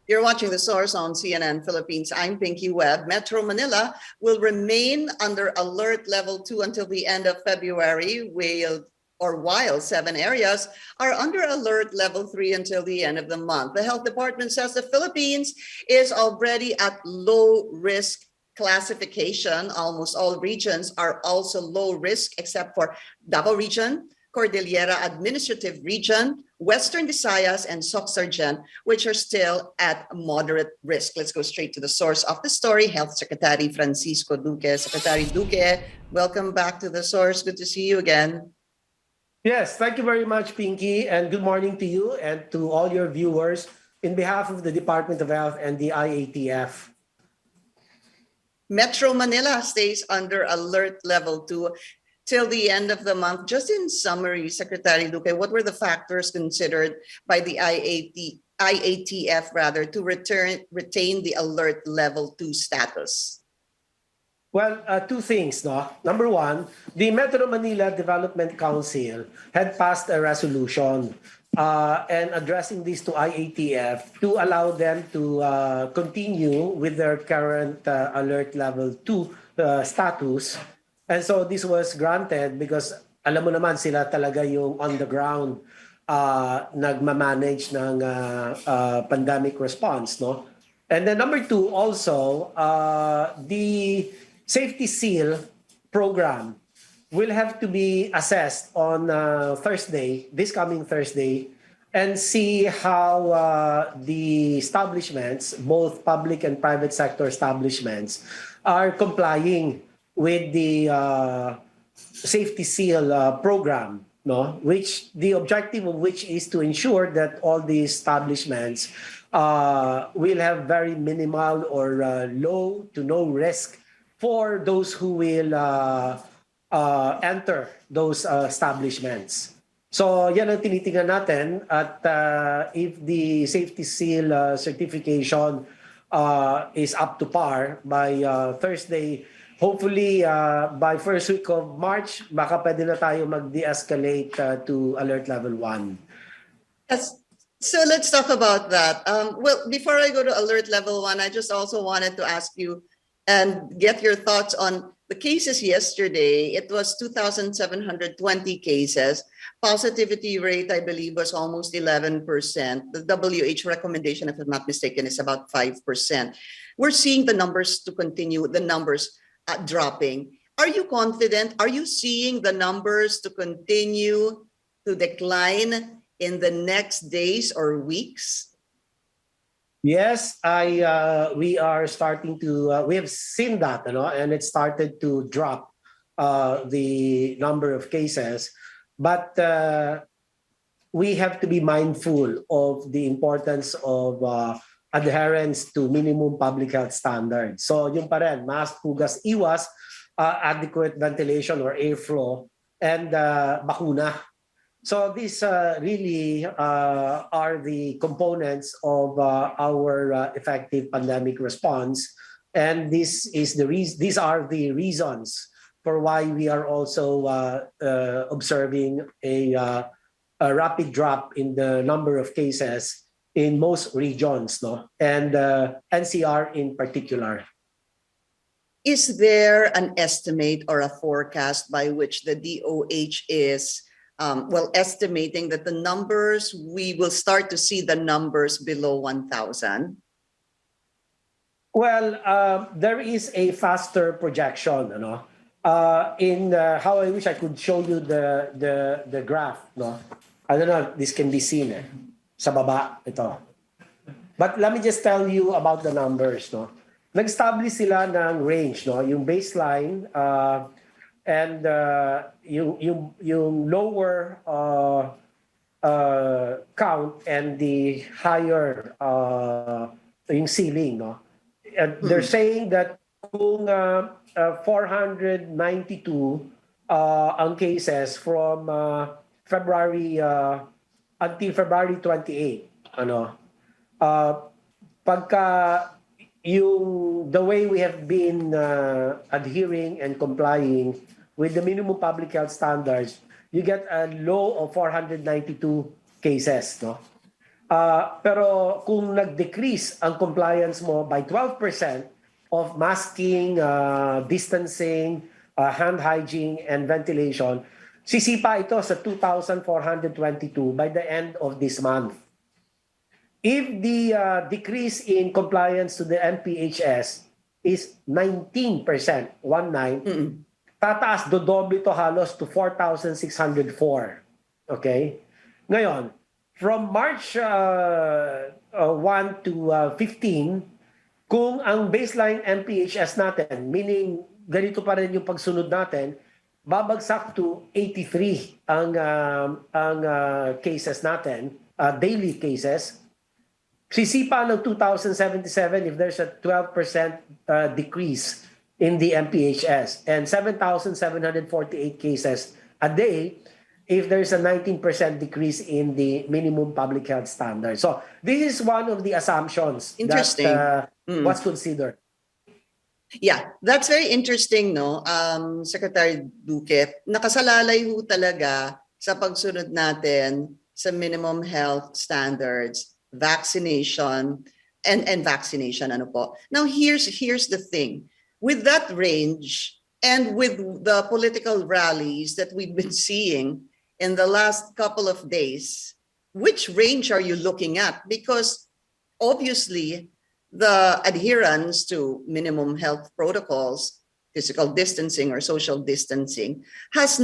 You're watching The Source on CNN Philippines. I'm Pinky Webb. Metro Manila will remain under alert level 2 until the end of February, while 7 areas are under alert level 3 until the end of the month. The health department says the Philippines is already at low risk classification. Almost all regions are also low risk except for Davao Region, Cordillera Administrative Region, Western Visayas, and Soc-Sargent, which are still at moderate risk. Let's go straight to the source of the story, Health Secretary Francisco Duque. Secretary Duque, welcome back to the source. Good to see you again. Yes, thank you very much, Pinky, and good morning to you and to all your viewers in behalf of the Department of Health and the IATF. Metro Manila stays under alert level 2 till the end of the month. Just in summary, Secretary Duque, what were the factors considered by the IATF to retain the alert level 2 status? Well, two things. No? Number one, the Metro Manila Development Council had passed a resolution and addressing this to IATF to allow them to continue with their current alert level 2 status. And so this was granted because alam mo naman sila talaga yung on the ground nagmamanage ng pandemic response, no? And then number two, also the safety seal program will have to be assessed on Thursday, this coming Thursday, and see how the establishments, both public and private sector establishments, are complying with the safety seal program, no? Which the objective of which is to ensure that all the establishments will have very minimal or low to no risk for those who will enter those establishments. So yan ang tinitingnan natin at if the safety seal certification is up to par by Thursday, hopefully by first week of March, baka pwede na tayo mag-de-escalate to alert level 1. Yes. So let's talk about that. Well, before I go to alert level 1, I just also wanted to ask you and get your thoughts on the cases yesterday. It was 2,720 cases. Positivity rate, I believe, was almost 11%. The WHO recommendation, if I'm not mistaken, is about 5%. We're seeing the numbers to continue, the numbers dropping. Are you confident? Are you seeing the numbers to continue to decline in the next days or weeks? Yes, we are starting to, we have seen that, you know, and it started to drop the number of cases. But we have to be mindful of the importance of adherence to minimum public health standards. So yung pa rin, mask, hugas, iwas, adequate ventilation or airflow, and bakuna. So these really are the components of our effective pandemic response, and these are the reasons for why we are also observing a rapid drop in the number of cases in most regions, no, and NCR in particular. Is there an estimate or a forecast by which the DOH is estimating that the numbers, we will start to see the numbers below 1,000? Well, there is a faster projection, you know. In how I wish I could show you the graph, no. I don't know if this can be seen sa baba ito. But let me just tell you about the numbers, no. Nag-establish sila ng range, no, yung baseline and yung lower count and the higher yung ceiling, no. And they're saying that kung 492 ang cases from February until February 28, ano, pagka the way we have been adhering and complying with the minimum public health standards, you get a low of 492 cases, no? Pero kung nag-decrease ang compliance mo by 12% of masking, distancing, hand hygiene, and ventilation, sisipa ito sa 2,422 by the end of this month. If the decrease in compliance to the MPHS is 19%, 19, tataas dodoble to halos to 4,604. Okay? Ngayon, from March 1 to 15, kung ang baseline MPHS natin, meaning ganito pa rin yung pagsunod natin, babagsak to 83 ang cases natin, daily cases. Sisipa ng 2,077 if there's a 12% decrease in the MPHS and 7,748 cases a day if there's a 19% decrease in the minimum public health standard. So this is one of the assumptions that was considered. Yeah, that's very interesting, no? Secretary Duque, nakasalalay ho talaga sa pagsunod natin sa minimum health standards, vaccination, and vaccination, ano po. Now, here's the thing. With that range and with the political rallies that we've been seeing in the last couple of days, which range are you looking at? Because obviously, the adherence to minimum health protocols, physical distancing or social distancing, has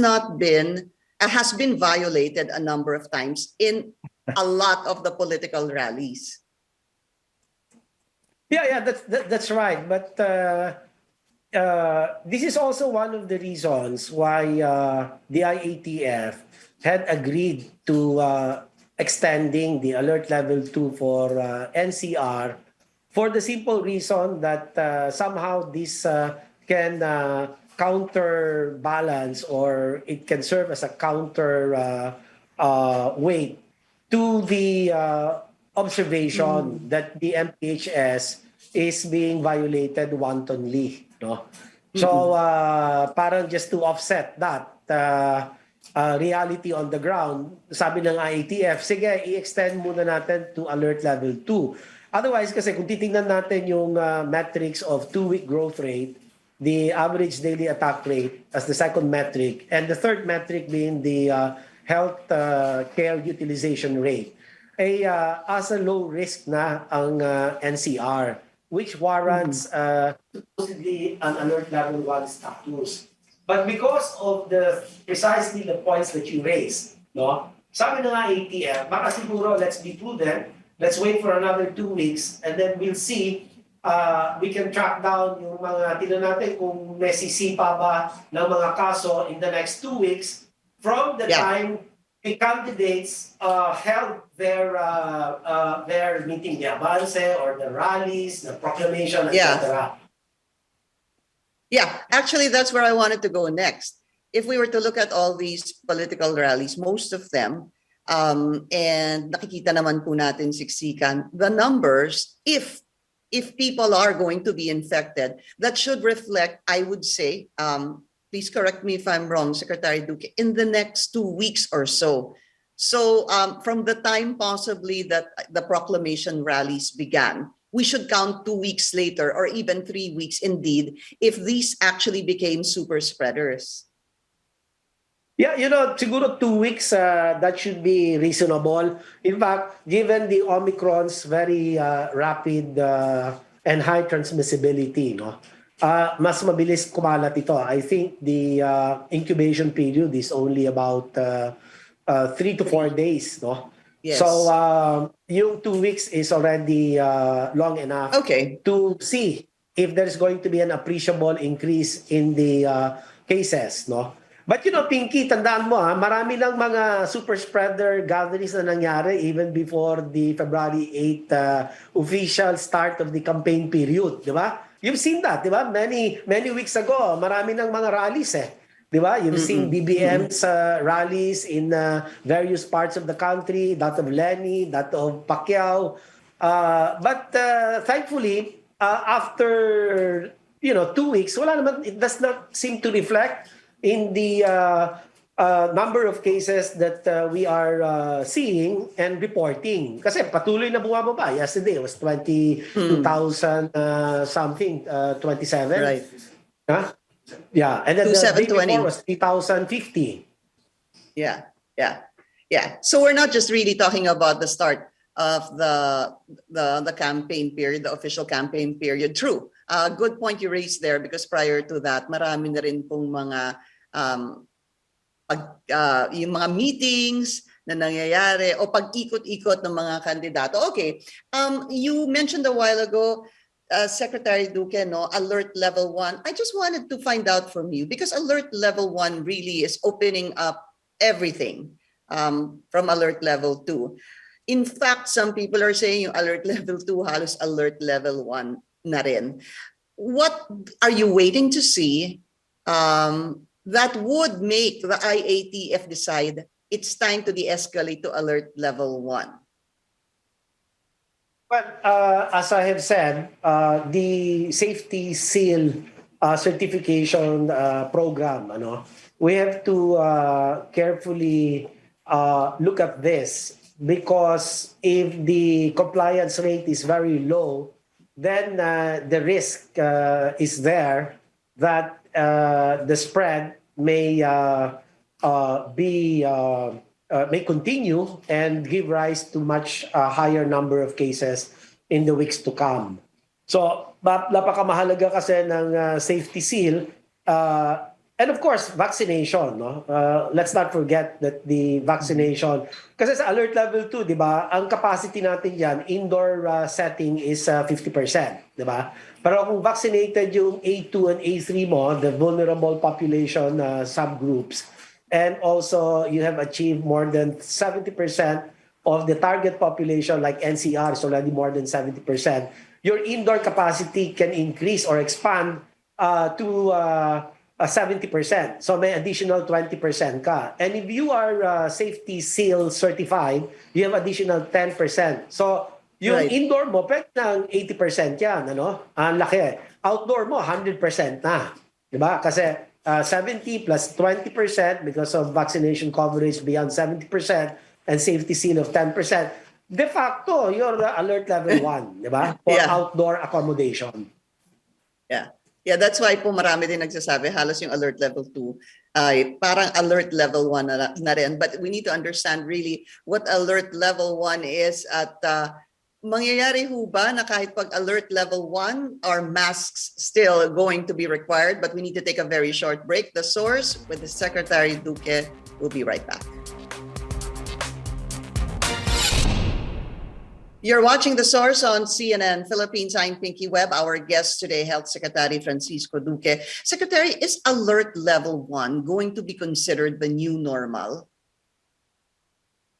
been violated a number of times in a lot of the political rallies. Yeah, that's right. But this is also one of the reasons why the IATF had agreed to extending the alert level 2 for NCR, for the simple reason that somehow this can counterbalance, or it can serve as a counter weight to the observation that the MPHS is being violated wantonly. No? So parang just to offset that reality on the ground, sabi ng IATF, sige, i-extend muna natin to alert level 2. Otherwise, kasi kung titingnan natin yung metrics of 2-week growth rate, the average daily attack rate as the second metric, and the third metric being the health care utilization rate, ay as a low risk na ang NCR, which warrants supposedly an alert level 1 status. But because of precisely the points that you raised, no? Sabi ng IATF, baka siguro let's be prudent. Let's wait for another 2 weeks and then we'll see. We can track down yung mga, tignan natin kung may sisipa ba ng mga kaso in the next 2 weeks from the time the candidates held their meeting, the avance or the rallies, the proclamation, etc. Yeah, actually, that's where I wanted to go next. If we were to look at all these political rallies, most of them, and nakikita naman po natin siksikan, the numbers, if people are going to be infected, that should reflect, I would say, please correct me if I'm wrong, Secretary Duque, in the next 2 weeks or so. So from the time possibly that the proclamation rallies began, we should count 2 weeks later or even 3 weeks indeed, if these actually became super spreaders. Yeah, siguro 2 weeks, that should be reasonable. In fact, given the Omicron's very rapid and high transmissibility, no, mas mabilis kumalat ito. I think the incubation period is only about 3 to 4 days, no? Yes. So yung 2 weeks is already long enough to see if there's going to be an appreciable increase in the cases, no? But Pinky, tandaan mo marami lang mga super spreader gatherings na nangyari even before the February 8 official start of the campaign period, di ba? You've seen that, di ba? Many weeks ago, marami ng mga rallies di ba? You've seen BBM's rallies in various parts of the country, that of Lenny, that of Pacquiao. But thankfully, after 2 weeks, wala naman, it does not seem to reflect in the number of cases that we are seeing and reporting. Kasi patuloy na bumababa. Yesterday it was 22,000 something, 27. Right. Huh? Yeah, and then the day 2720. before was 3,050. Yeah, yeah, yeah. So we're not just really talking about the start of the campaign period, the official campaign period. True. Good point you raised there, because prior to that, marami na rin pong mga yung mga meetings na nangyayari o pag-ikot-ikot ng mga kandidato. Okay, you mentioned a while ago, Secretary Duque, no, alert level 1. I just wanted to find out from you, because alert level 1 really is opening up everything from alert level 2. In fact, some people are saying yung alert level 2 halos alert level 1 na rin. What are you waiting to see that would make the IATF decide it's time to de-escalate to alert level 1? But as I have said, the safety seal certification program, we have to carefully look at this, because if the compliance rate is very low, then the risk is there that the spread may may continue and give rise to much higher number of cases in the weeks to come. So, napakamahalaga kasi ng safety seal, and of course, vaccination. No? Let's not forget that the vaccination, kasi sa alert level 2, di ba, ang capacity natin dyan, indoor setting is 50%, di ba? Pero kung vaccinated yung A2 and A3 mo, the vulnerable population subgroups, and also you have achieved more than 70% of the target population, like NCR is already more than 70%, your indoor capacity can increase or expand to 70%. So may additional 20% ka. And if you are safety seal certified, you have additional 10%. So yung Right. indoor mo, pwede ng 80% yan. Ang laki. Outdoor mo, 100% na. Diba? Kasi 70 plus 20% because of vaccination coverage beyond 70% and safety seal of 10%. De facto, you're the alert level 1, di ba? For Yeah. outdoor accommodation. Yeah. Yeah, that's why po marami din nagsasabi halos yung alert level 2 ay parang alert level 1 na rin. But we need to understand really what alert level 1 is, at mangyayari ho ba na kahit pag alert level 1, are masks still going to be required? But we need to take a very short break. The Source with the Secretary Duque. We'll be right back. You're watching The Source on CNN Philippines. I'm Pinky Webb. Our guest today, Health Secretary Francisco Duque. Secretary, is alert level 1 going to be considered the new normal?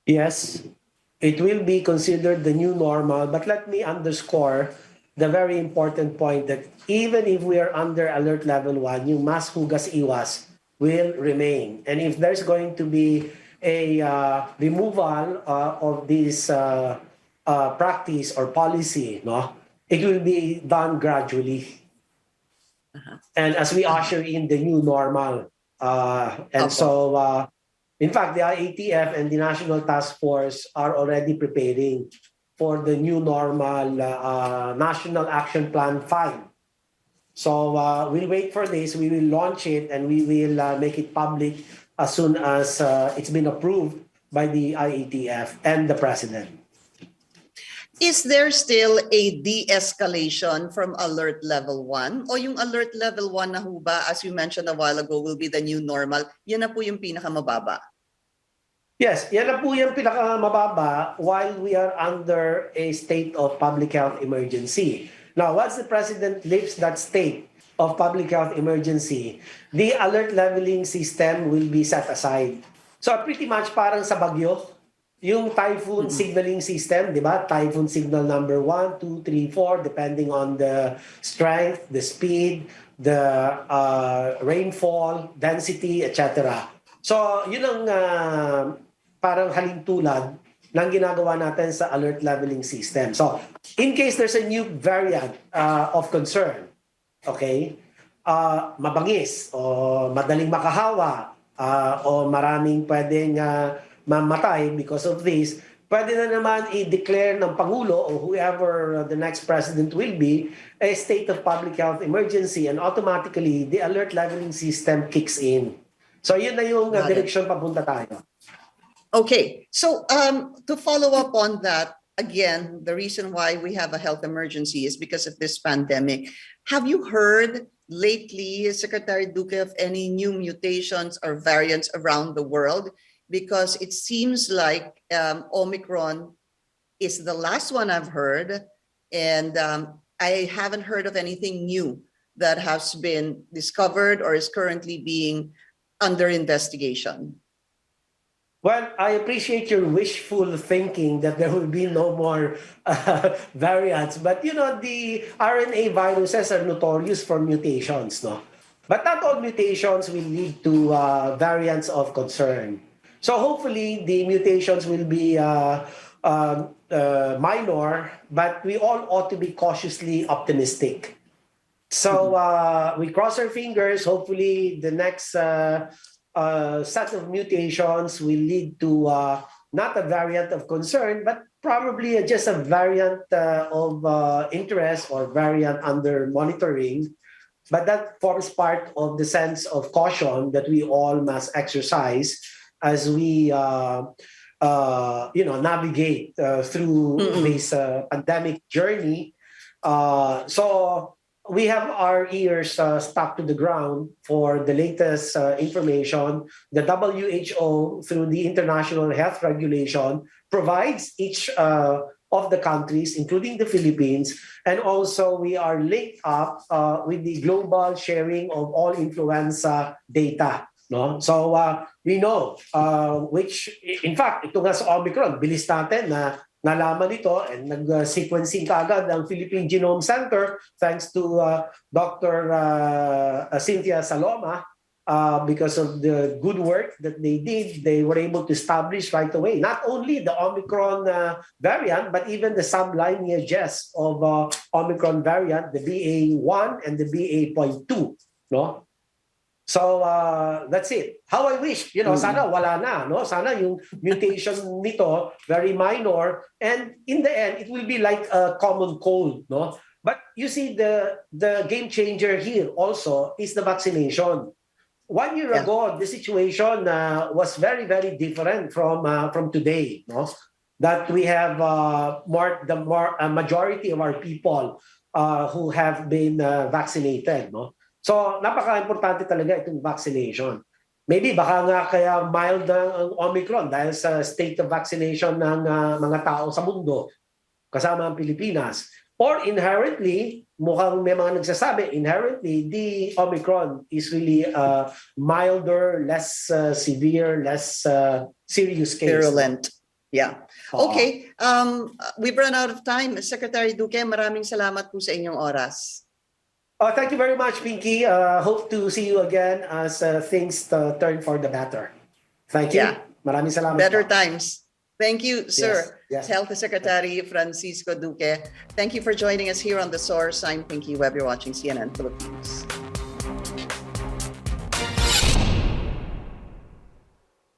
Yes, it will be considered the new normal, but let me underscore the very important point that even if we are under alert level 1, yung mask, hugas, iwas will remain. And if there's going to be a removal of this practice or policy, it will be done gradually. And as we usher in the new normal. In fact, the IATF and the National Task Force are already preparing for the new normal National Action Plan 5. So we'll wait for this. We will launch it and we will make it public as soon as it's been approved by the IATF and the President. Is there still a de-escalation from alert level 1? O yung alert level 1 na ho ba, as you mentioned a while ago, will be the new normal? Yan na po yung pinakamababa. Yes, yan na po yung pinakamababa while we are under a state of public health emergency. Now, once the President lifts that state of public health emergency, the alert leveling system will be set aside. So pretty much parang sa bagyo, yung typhoon signaling system, di ba? Typhoon signal number 1, 2, 3, 4, depending on the strength, the speed, the rainfall, density, etc. So, yun ang parang halintulad ng ginagawa natin sa alert leveling system. So, in case there's a new variant of concern, okay, mabangis o madaling makahawa o maraming pwedeng mamatay because of this, pwede na naman i-declare ng Pangulo o whoever the next president will be a state of public health emergency, and automatically the alert leveling system kicks in. So yun na yung direction papunta tayo. Okay, so to follow up on that, again, the reason why we have a health emergency is because of this pandemic. Have you heard lately, Secretary Duque, of any new mutations or variants around the world? Because it seems like Omicron is the last one I've heard, and I haven't heard of anything new that has been discovered or is currently being under investigation. Well, I appreciate your wishful thinking that there will be no more variants. But, you know, the RNA viruses are notorious for mutations, no? But not all mutations will lead to variants of concern. So hopefully the mutations will be minor, but we all ought to be cautiously optimistic. So we cross our fingers. Hopefully the next set of mutations will lead to not a variant of concern, but probably just a variant of interest or variant under monitoring. But that forms part of the sense of caution that we all must exercise as we navigate through this pandemic journey. So we have our ears stuck to the ground for the latest information. The WHO, through the International Health Regulation, provides each of the countries, including the Philippines, and also we are linked up with the global sharing of all influenza data. No? So we know which, in fact, ito nga sa Omicron, bilis natin na nalaman ito, and nag-sequencing kaagad ang Philippine Genome Center thanks to Dr. Cynthia Saloma. Because of the good work that they did, they were able to establish right away not only the Omicron variant, but even the sublineages of Omicron variant, the BA.1 and the BA.2. No? So that's it. How I wish, sana wala na, no? Sana yung mutation nito very minor, and in the end it will be like a common cold, no? But you see the game changer here also is the vaccination. 1 year ago, the situation was very, very different from today, no? That we have a majority of our people who have been vaccinated, no? So, napaka-importante talaga itong vaccination. Maybe baka nga kaya mild ang Omicron dahil sa state of vaccination ng mga tao sa mundo, kasama ang Pilipinas. Or inherently, mukhang may mga nagsasabi, inherently, the Omicron is really milder, less severe, less serious case. Virulent. Yeah. Okay. We've run out of time. Secretary Duque, maraming salamat po sa inyong oras. Thank you very much, Pinky. Hope to see you again as things turn for the better. Thank you. Yeah. Maraming salamat. Better times. Thank you, sir. Yes. Health Secretary Francisco Duque. Thank you for joining us here on The Source. I'm Pinky Webb. You're watching CNN Philippines.